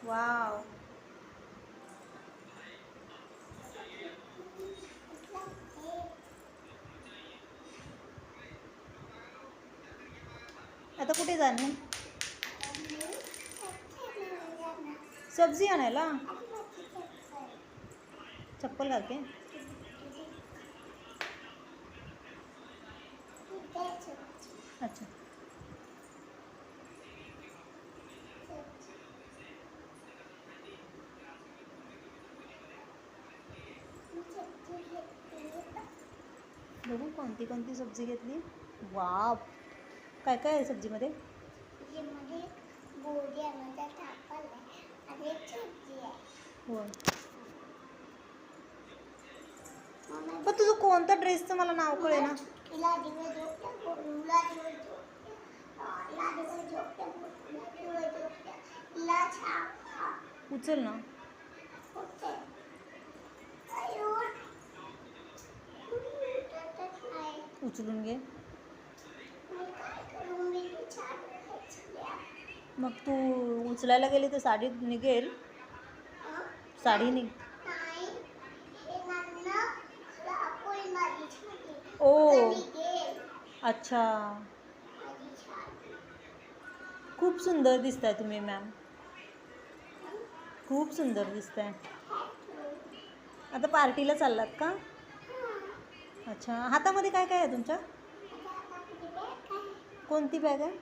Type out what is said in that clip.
Wow. आता कुठे जाणे? सब्जी आणायला. चप्पल घालते. अच्छा. बघू कोणती कोणती सब्जी घेतली. वाव, काय काय आहे सब्जीमध्ये? हो. पण तुझं कोणता ड्रेसचं मला नाव कळे ना. उचल ना. उचलून घे. मग तू उचलायला गेली तर साडी निघेल. साडी निघ. ओ अच्छा. खूप सुंदर दिसताय तुम्ही मॅम. खूप सुंदर दिसताय. आता पार्टीला चाललात का? अच्छा. हातामध्ये काय काय आहे तुमच्या? कोणती बॅग आहे?